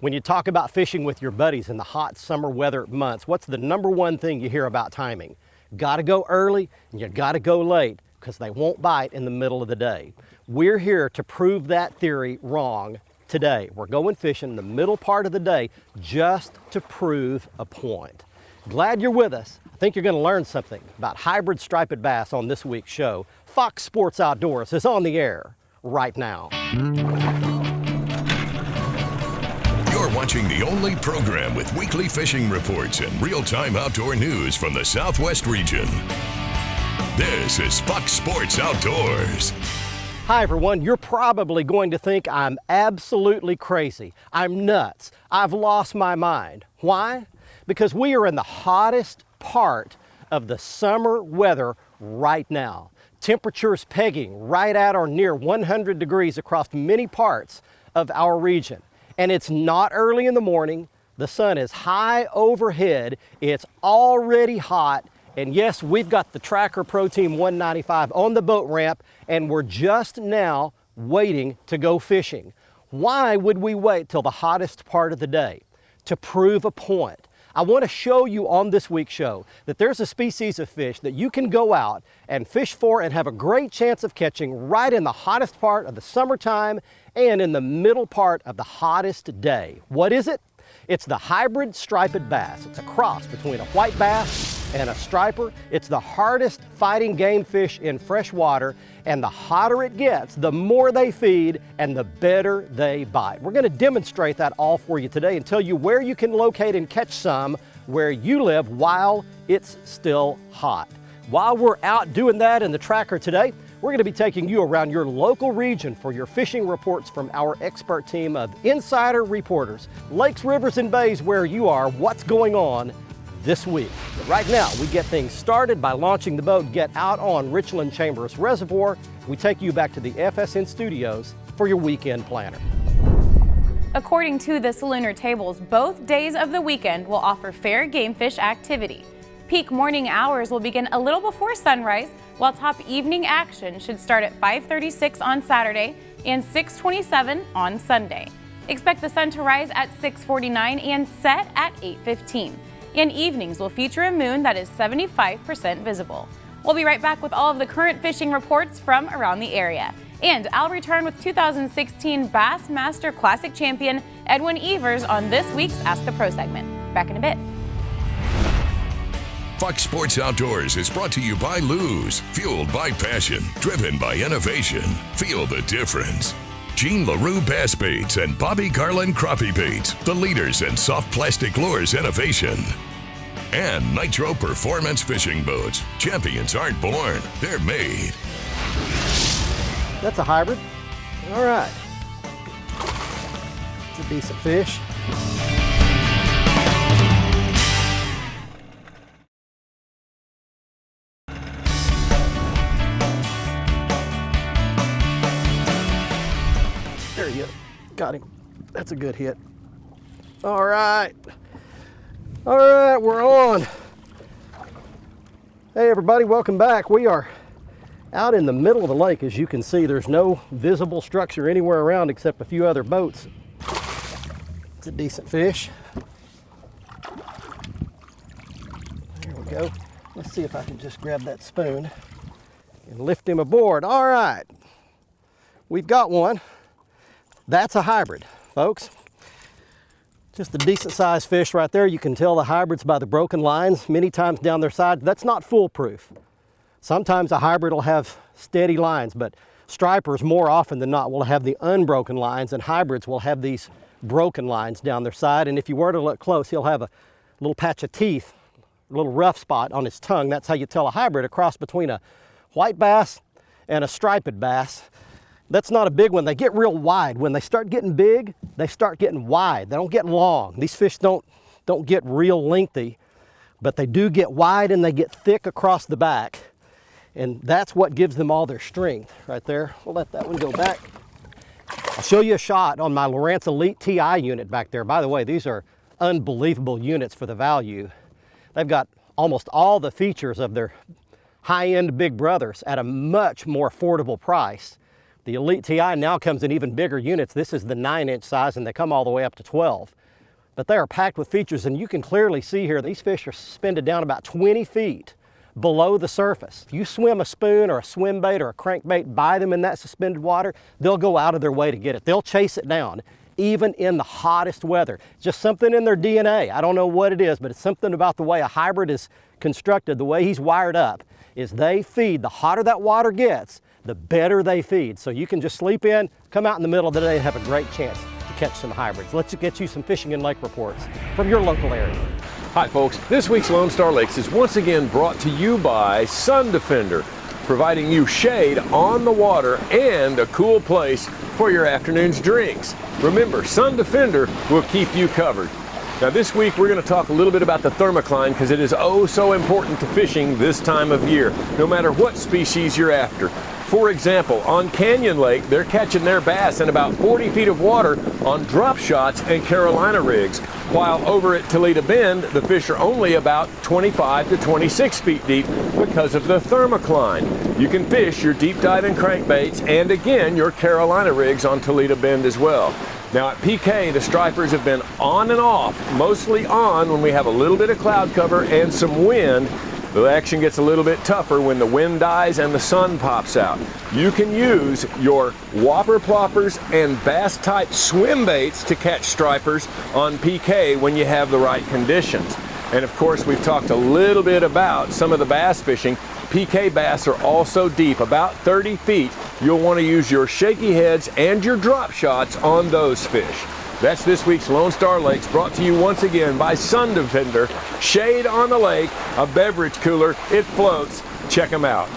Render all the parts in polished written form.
When you talk about fishing with your buddies in the hot summer weather months, what's the number one thing you hear about timing? Gotta go early and you gotta go late because they won't bite in the middle of the day. We're here to prove that theory wrong today. We're going fishing in the middle part of the day just to prove a point. Glad you're with us. I think you're gonna learn something about hybrid striped bass on this week's show. Fox Sports Outdoors is on the air right now. You're watching the only program with weekly fishing reports and real-time outdoor news from the Southwest region. This is Fox Sports Outdoors. Hi everyone, you're probably going to think I'm absolutely crazy. I'm nuts. I've lost my mind. Why? Because we are in the hottest part of the summer weather right now. Temperatures pegging right at or near 100 degrees across many parts of our region. And it's not early in the morning. The sun is high overhead. It's already hot. And yes, we've got the Tracker Pro Team 195 on the boat ramp, and we're just now waiting to go fishing. Why would we wait till the hottest part of the day? To prove a point. I want to show you on this week's show that there's a species of fish that you can go out and fish for and have a great chance of catching right in the hottest part of the summertime and in the middle part of the hottest day. What is it? It's the hybrid striped bass. It's a cross between a white bass and a striper. It's the hardest fighting game fish in fresh water, and the hotter it gets, the more they feed and the better they bite. We're going to demonstrate that all for you today and tell you where you can locate and catch some where you live while it's still hot. While we're out doing that in the Tracker today, we're going to be taking you around your local region for your fishing reports from our expert team of insider reporters. Lakes, rivers, and bays where you are, what's going on this week. But right now, we get things started by launching the boat, get out on Richland Chambers Reservoir. We take you back to the FSN studios for your weekend planner. According to the Salooner tables, both days of the weekend will offer fair game fish activity. Peak morning hours will begin a little before sunrise, while top evening action should start at 5:36 on Saturday and 6:27 on Sunday. Expect the sun to rise at 6:49 and set at 8:15. And evenings will feature a moon that is 75% visible. We'll be right back with all of the current fishing reports from around the area. And I'll return with 2016 Bassmaster Classic champion Edwin Evers on this week's Ask the Pro segment. Back in a bit. Fox Sports Outdoors is brought to you by Lew's, fueled by passion, driven by innovation. Feel the difference. Jean LaRue Bass Baits and Bobby Garland Crappie Baits, the leaders in soft plastic lures innovation. And Nitro Performance Fishing Boats. Champions aren't born, they're made. That's a hybrid. All right. It's a decent fish. There he is. Got him. That's a good hit. All right. All right, we're on. Hey everybody, welcome back. We are out in the middle of the lake. As you can see, there's no visible structure anywhere around except a few other boats. It's a decent fish. There we go. Let's see if I can just grab that spoon and lift him aboard. All right, we've got one. That's a hybrid, folks. Just a decent sized fish right there. You can tell the hybrids by the broken lines many times down their side. That's not foolproof. Sometimes a hybrid will have steady lines, but stripers more often than not will have the unbroken lines, and hybrids will have these broken lines down their side. And if you were to look close, he'll have a little patch of teeth, a little rough spot on his tongue. That's how you tell a hybrid, a cross between a white bass and a striped bass. That's not a big one. They get real wide. When they start getting big, they start getting wide. They don't get long. These fish don't get real lengthy, but they do get wide and they get thick across the back. And that's what gives them all their strength right there. We'll let that one go back. I'll show you a shot on my Lowrance Elite TI unit back there. By the way, these are unbelievable units for the value. They've got almost all the features of their high-end big brothers at a much more affordable price. The Elite TI now comes in even bigger units. This is the 9-inch size, and they come all the way up to 12. But they are packed with features, and you can clearly see here these fish are suspended down about 20 feet below the surface. If you swim a spoon or a swim bait or a crankbait by them in that suspended water, they'll go out of their way to get it. They'll chase it down, even in the hottest weather. Just something in their DNA. I don't know what it is, but it's something about the way a hybrid is constructed, the way he's wired up, is they feed. The hotter that water gets, the better they feed. So you can just sleep in, come out in the middle of the day and have a great chance to catch some hybrids. Let's get you some fishing and lake reports from your local area. Hi folks, this week's Lone Star Lakes is once again brought to you by Sun Defender, providing you shade on the water and a cool place for your afternoon's drinks. Remember, Sun Defender will keep you covered. Now this week we're going to talk a little bit about the thermocline because it is oh so important to fishing this time of year, no matter what species you're after. For example, on Canyon Lake, they're catching their bass in about 40 feet of water on drop shots and Carolina rigs, while over at Toledo Bend, the fish are only about 25 to 26 feet deep because of the thermocline. You can fish your deep diving crankbaits and again your Carolina rigs on Toledo Bend as well. Now at PK, the stripers have been on and off, mostly on when we have a little bit of cloud cover and some wind. The action gets a little bit tougher when the wind dies and the sun pops out. You can use your whopper ploppers and bass type swim baits to catch stripers on PK when you have the right conditions. And of course, we've talked a little bit about some of the bass fishing. PK bass are also deep, about 30 feet. You'll want to use your shaky heads and your drop shots on those fish. That's this week's Lone Star Lakes, brought to you once again by Sun Defender. Shade on the lake, a beverage cooler, it floats. Check them out.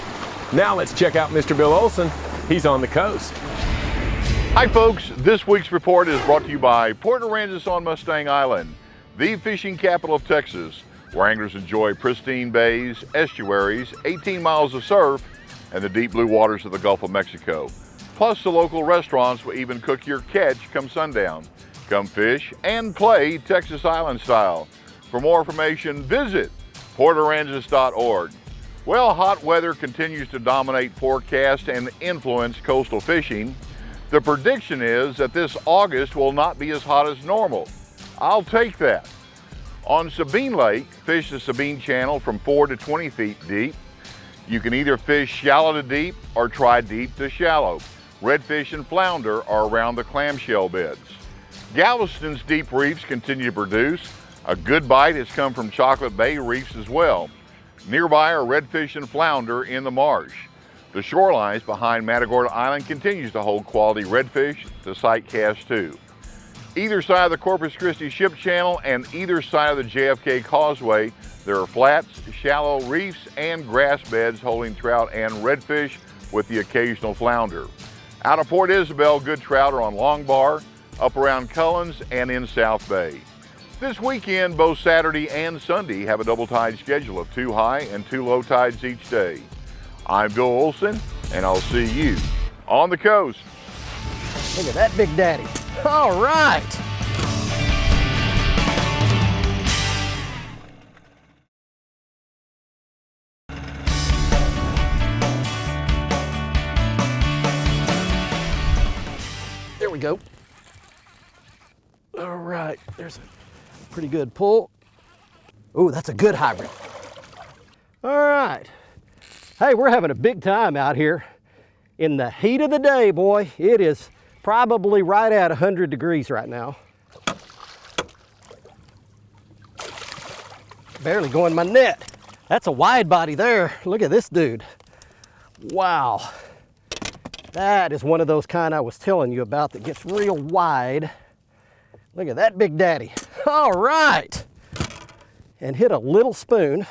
Now let's check out Mr. Bill Olson. He's on the coast. Hi folks, this week's report is brought to you by Port Aransas on Mustang Island, the fishing capital of Texas, where anglers enjoy pristine bays, estuaries, 18 miles of surf, and the deep blue waters of the Gulf of Mexico. Plus the local restaurants will even cook your catch come sundown. Come fish and play Texas Island style. For more information, visit portaransas.org. Well, hot weather continues to dominate forecast and influence coastal fishing. The prediction is that this August will not be as hot as normal. I'll take that. On Sabine Lake, fish the Sabine Channel from 4 to 20 feet deep. You can either fish shallow to deep or try deep to shallow. Redfish and flounder are around the clamshell beds. Galveston's deep reefs continue to produce. A good bite has come from Chocolate Bay reefs as well. Nearby are redfish and flounder in the marsh. The shorelines behind Matagorda Island continues to hold quality redfish to sight cast too. Either side of the Corpus Christi Ship Channel and either side of the JFK Causeway, there are flats, shallow reefs, and grass beds holding trout and redfish with the occasional flounder. Out of Port Isabel, good trout are on Long Bar, up around Cullens, and in South Bay. This weekend, both Saturday and Sunday have a double tide schedule of 2 high and 2 low tides each day. I'm Bill Olson, and I'll see you on the coast. Look at that big daddy. All right. There we go. All right, there's a pretty good pull. Oh, that's a good hybrid. All right. Hey, we're having a big time out here in the heat of the day, boy. It is probably right at 100 degrees right now. Barely going my net. That's a wide body there. Look at this dude. Wow. That is one of those kind I was telling you about that gets real wide. Look at that big daddy. All right. And hit a little spoon.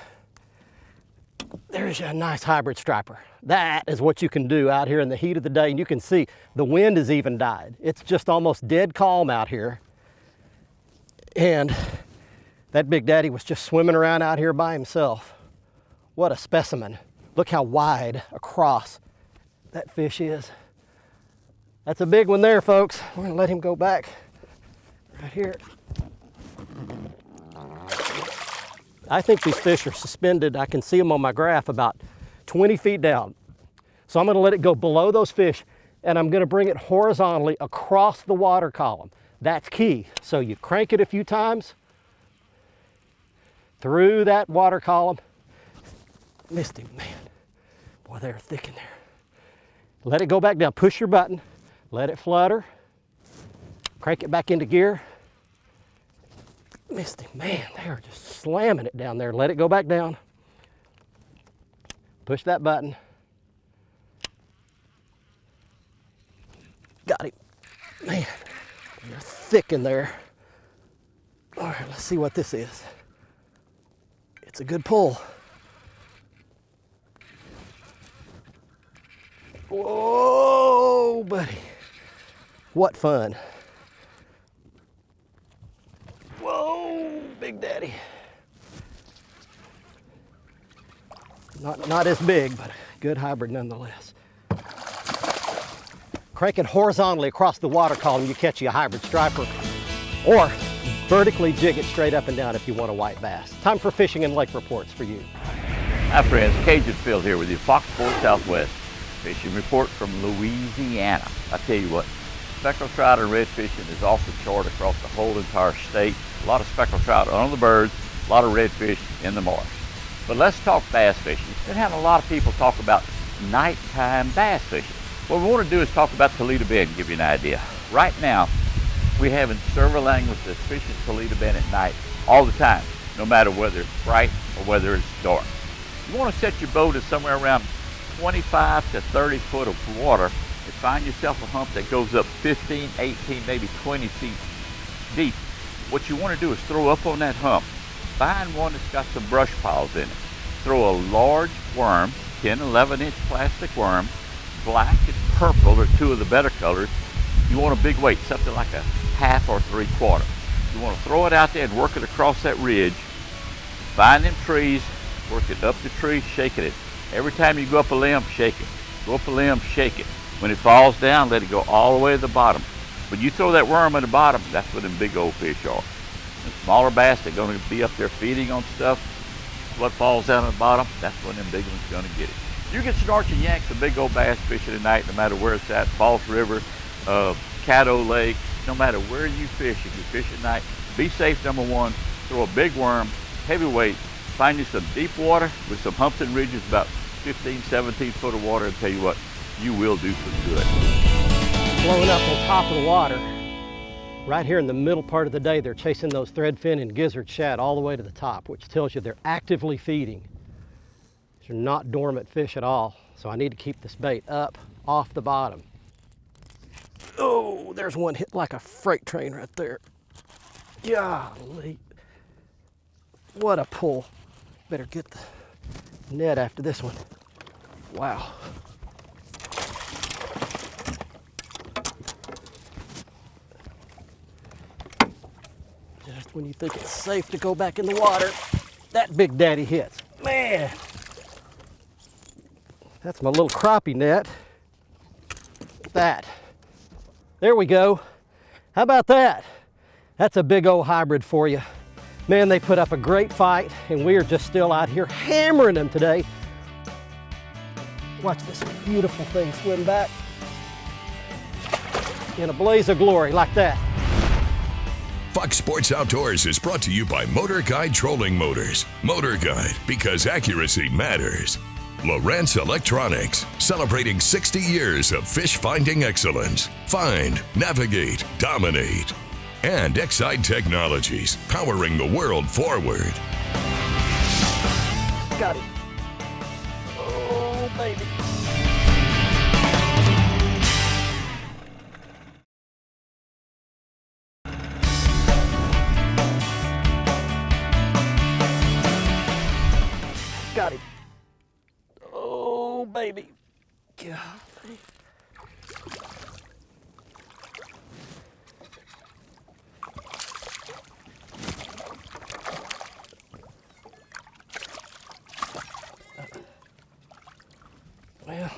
There's a nice hybrid striper. That is what you can do out here in the heat of the day. And you can see the wind has even died. It's just almost dead calm out here. And that big daddy was just swimming around out here by himself. What a specimen. Look how wide across that fish is. That's a big one there, folks. We're gonna let him go back right here. I think these fish are suspended. I can see them on my graph about 20 feet down. So I'm gonna let it go below those fish and I'm going to bring it horizontally across the water column. That's key. So you crank it a few times through that water column. Missed him, man. Boy, they're thick in there. Let it go back down. Push your button. Let it flutter. Crank it back into gear. Missed him, man. They are just slamming it down there. Let it go back down. Push that button. Got him. Man, they're thick in there. All right, let's see what this is. It's a good pull. Whoa, buddy. What fun. Whoa, Big Daddy. Not as big, but a good hybrid nonetheless. Crank it horizontally across the water column, you catch you a hybrid striper, or vertically jig it straight up and down if you want a white bass. Time for fishing and lake reports for you. Hi friends, Cajun Phil here with you, Fox Sports Southwest fishing report from Louisiana. I tell you what, speckled trout and red fishing is off the chart across the whole entire state. A lot of speckled trout on the birds, a lot of redfish in the marsh. But let's talk bass fishing. Been having a lot of people talk about nighttime bass fishing. What we want to do is talk about Toledo Bend and give you an idea. Right now, we're having several anglers that fish in Toledo Bend at night all the time, no matter whether it's bright or whether it's dark. You want to set your boat at somewhere around 25 to 30 foot of water and find yourself a hump that goes up 15, 18, maybe 20 feet deep. What you want to do is throw up on that hump. Find one that's got some brush piles in it. Throw a large worm, 10, 11-inch plastic worm. Black and purple are two of the better colors. You want a big weight, something like a half or 3/4. You want to throw it out there and work it across that ridge. Find them trees, work it up the tree, shaking it. Every time you go up a limb, shake it. Go up a limb, shake it. When it falls down, let it go all the way to the bottom. When you throw that worm at the bottom, that's where them big old fish are. The smaller bass, they're going to be up there feeding on stuff. What falls down at the bottom, that's when them big ones are going to get it. You can snort and yank the big old bass fishing at night, no matter where it's at, Falls River, Caddo Lake, no matter where you fish. If you fish at night, be safe, number one. Throw a big worm, heavy weight, find you some deep water with some humps and ridges, about 15, 17 foot of water, and tell you what, you will do some good. Blowing up on top of the water. Right here in the middle part of the day, they're chasing those threadfin and gizzard shad all the way to the top, which tells you they're actively feeding. They're not dormant fish at all, so I need to keep this bait up off the bottom. Oh, there's one hit like a freight train right there. Golly. What a pull. Better get the net after this one. Wow. Just when you think it's safe to go back in the water, that Big Daddy hits. Man. That's my little crappie net. That. There we go. How about that? That's a big old hybrid for you. Man, they put up a great fight, and we are just still out here hammering them today. Watch this beautiful thing swim back in a blaze of glory like that. Fox Sports Outdoors is brought to you by Motor Guide Trolling Motors. Motor Guide, because accuracy matters. Lowrance Electronics, celebrating 60 years of fish finding excellence. Find, navigate, dominate. And Excite Technologies, powering the world forward. Got it. Oh, baby. Got it. Oh, baby. Golly. Well,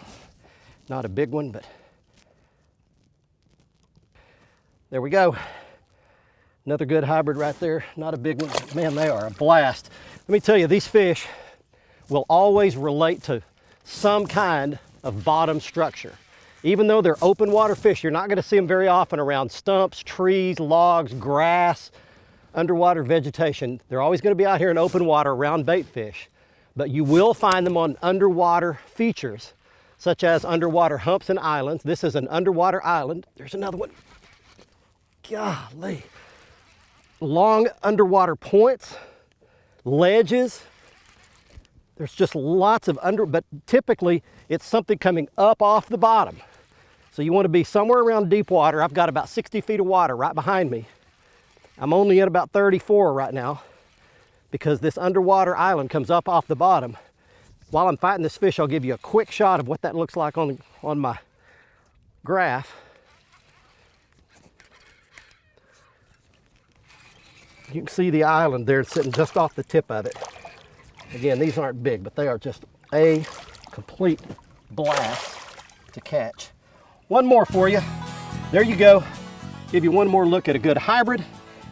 not a big one, but there we go. Another good hybrid right there. Not a big one. Man, they are a blast. Let me tell you, these fish will always relate to some kind of bottom structure. Even though they're open water fish, you're not going to see them very often around stumps, trees, logs, grass, underwater vegetation. They're always going to be out here in open water around bait fish, but you will find them on underwater features, such as underwater humps and islands. This is an underwater island. There's another one. Golly. Long underwater points, ledges. There's just lots of but typically it's something coming up off the bottom. So you want to be somewhere around deep water. I've got about 60 feet of water right behind me. I'm only at about 34 right now because this underwater island comes up off the bottom. While I'm fighting this fish, I'll give you a quick shot of what that looks like on my graph. You can see the island there sitting just off the tip of it. Again, these aren't big, but they are just a complete blast to catch. One more for you. There you go. Give you one more look at a good hybrid,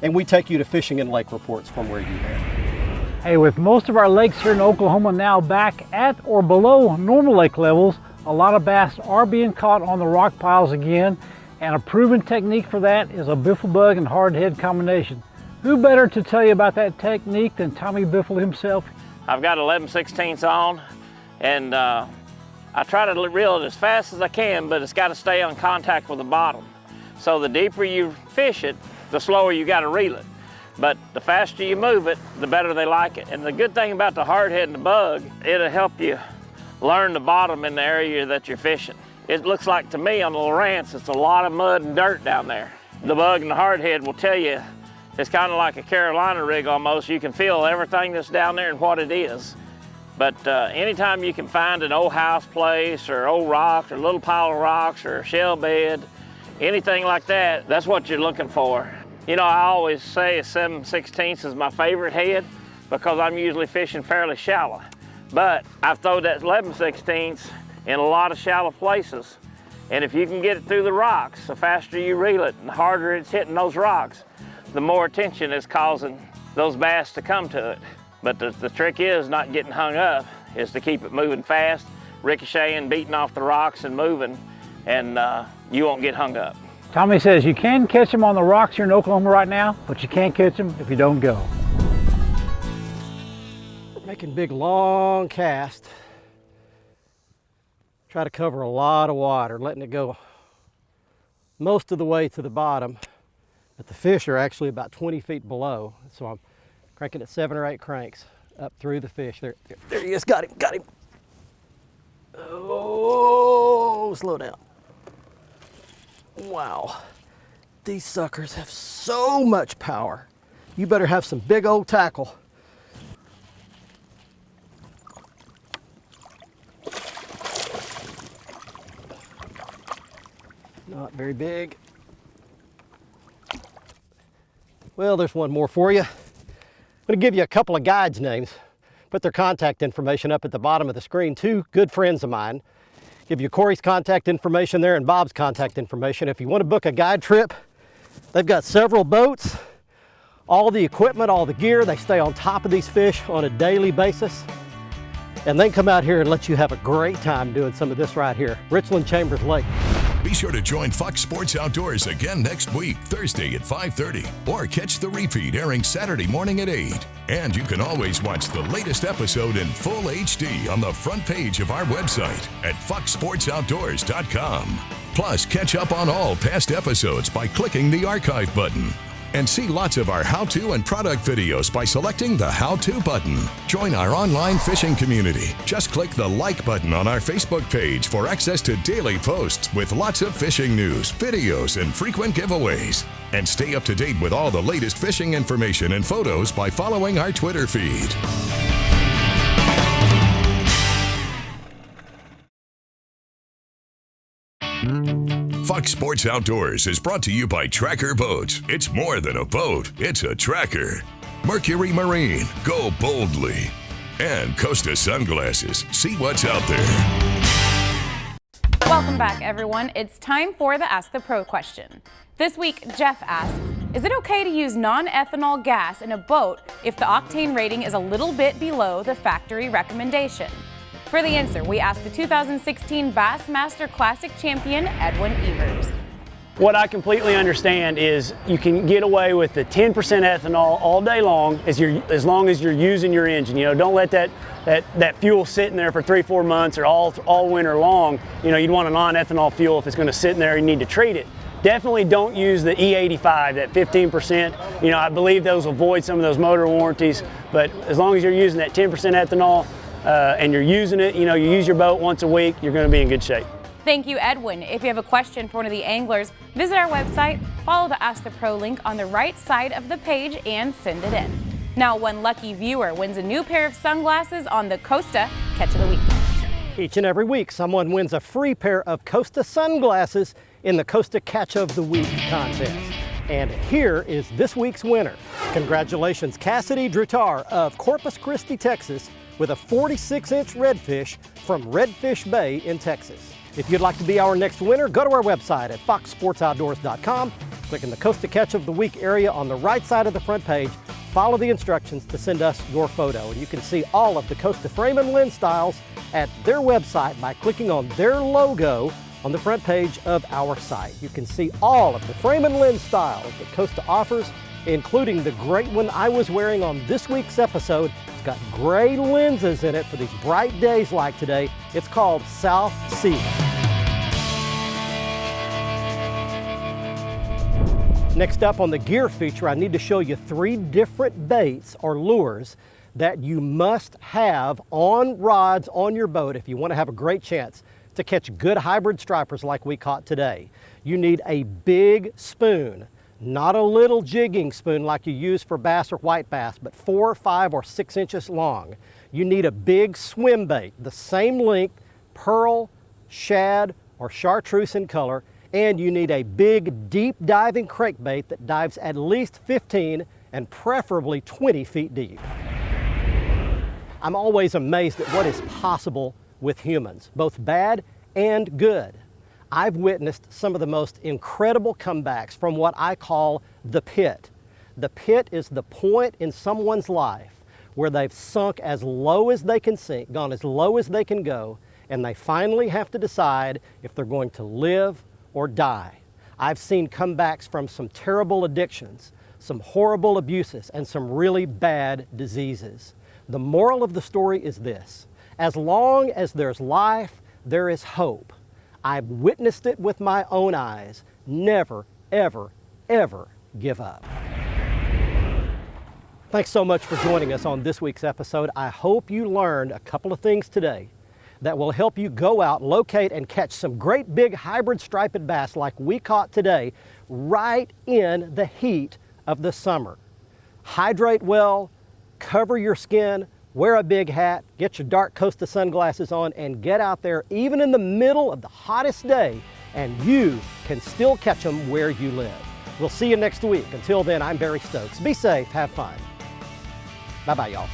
and we take you to fishing and lake reports from where you live. Hey, with most of our lakes here in Oklahoma now back at or below normal lake levels, a lot of bass are being caught on the rock piles again, and a proven technique for that is a biffle bug and hardhead combination. Who better to tell you about that technique than Tommy Biffle himself? I've got 11/16 on, and I try to reel it as fast as I can, but it's got to stay on contact with the bottom. So the deeper you fish it, the slower you got to reel it. But the faster you move it, the better they like it. And the good thing about the hardhead and the bug, it'll help you learn the bottom in the area that you're fishing. It looks like to me on the Lowrance, it's a lot of mud and dirt down there. The bug and the hardhead will tell you it's kind of like a Carolina rig almost. You can feel everything that's down there and what it is. But anytime you can find an old house place or old rocks or a little pile of rocks or a shell bed, anything like that, that's what you're looking for. You know, I always say a 7/16 is my favorite head because I'm usually fishing fairly shallow. But I've thrown that 11/16 in a lot of shallow places. And if you can get it through the rocks, the faster you reel it and the harder it's hitting those rocks, the more attention it's causing those bass to come to it. But the trick is not getting hung up, is to keep it moving fast, ricocheting, beating off the rocks and moving, and you won't get hung up. Tommy says you can catch them on the rocks here in Oklahoma right now, but you can't catch them if you don't go. Making big long cast. Try to cover a lot of water, letting it go most of the way to the bottom. But the fish are actually about 20 feet below, so I'm cranking at 7 or 8 cranks up through the fish. There he is, got him. Oh, slow down. Wow, these suckers have so much power. You better have some big old tackle. Not very big. Well, there's one more for you. I'm going to give you a couple of guides' names. Put their contact information up at the bottom of the screen. 2 good friends of mine. Give you Corey's contact information there and Bob's contact information. If you want to book a guide trip, they've got several boats, all the equipment, all the gear. They stay on top of these fish on a daily basis. And they come out here and let you have a great time doing some of this right here. Richland Chambers Lake. Be sure to join Fox Sports Outdoors again next week, Thursday at 5:30, or catch the repeat airing Saturday morning at 8. And you can always watch the latest episode in full HD on the front page of our website at foxsportsoutdoors.com. Plus, catch up on all past episodes by clicking the archive button. And see lots of our how-to and product videos by selecting the how-to button. Join our online fishing community. Just click the like button on our Facebook page for access to daily posts with lots of fishing news, videos, and frequent giveaways. And stay up to date with all the latest fishing information and photos by following our Twitter feed. Fox Sports Outdoors is brought to you by Tracker Boats. It's more than a boat, it's a tracker. Mercury Marine, go boldly. And Costa Sunglasses, see what's out there. Welcome back, everyone. It's time for the Ask the Pro question. This week, Jeff asks, is it okay to use non-ethanol gas in a boat if the octane rating is a little bit below the factory recommendation? For the answer, we asked the 2016 Bassmaster Classic champion, Edwin Evers. What I completely understand is you can get away with the 10% ethanol all day long as long as you're using your engine. You know, don't let that fuel sitting there for 3-4 months or all winter long. You know, you'd want a non-ethanol fuel if it's going to sit in there. You need to treat it. Definitely don't use the E85, that 15%. You know, I believe those will void some of those motor warranties, but as long as you're using that 10% ethanol and you're using it, you know, you use your boat once a week, you're going to be in good shape. Thank you, Edwin. If you have a question for one of the anglers, visit our website, follow the Ask the Pro link on the right side of the page, and send it in. Now, one lucky viewer wins a new pair of sunglasses on the Costa Catch of the Week. Each and every week, someone wins a free pair of Costa sunglasses in the Costa Catch of the Week contest. And here is this week's winner. Congratulations, Cassidy Drutar of Corpus Christi, Texas, with a 46-inch redfish from Redfish Bay in Texas. If you'd like to be our next winner, go to our website at foxsportsoutdoors.com, click in the Costa Catch of the Week area on the right side of the front page, follow the instructions to send us your photo. And you can see all of the Costa frame and lens styles at their website by clicking on their logo on the front page of our site. You can see all of the frame and lens styles that Costa offers, including the great one I was wearing on this week's episode. It's got gray lenses in it for these bright days like today. It's called SouthWEST. Next up on the gear feature, I need to show you 3 different baits or lures that you must have on rods on your boat if you want to have a great chance to catch good hybrid stripers like we caught today. You need a big spoon, not a little jigging spoon like you use for bass or white bass, but 4, 5, or 6 inches long. You need a big swim bait, the same length, pearl, shad, or chartreuse in color, and you need a big deep diving crankbait that dives at least 15 and preferably 20 feet deep. I'm always amazed at what is possible with humans, both bad and good. I've witnessed some of the most incredible comebacks from what I call the pit. The pit is the point in someone's life where they've sunk as low as they can sink, gone as low as they can go, and they finally have to decide if they're going to live or die. I've seen comebacks from some terrible addictions, some horrible abuses, and some really bad diseases. The moral of the story is this: as long as there's life, there is hope. I've witnessed it with my own eyes. Never, ever, ever give up. Thanks so much for joining us on this week's episode. I hope you learned a couple of things today that will help you go out, locate, and catch some great big hybrid striped bass like we caught today right in the heat of the summer. Hydrate well, cover your skin, wear a big hat, get your dark Costa sunglasses on, and get out there even in the middle of the hottest day, and you can still catch them where you live. We'll see you next week. Until then, I'm Barry Stokes. Be safe, have fun. Bye-bye, y'all.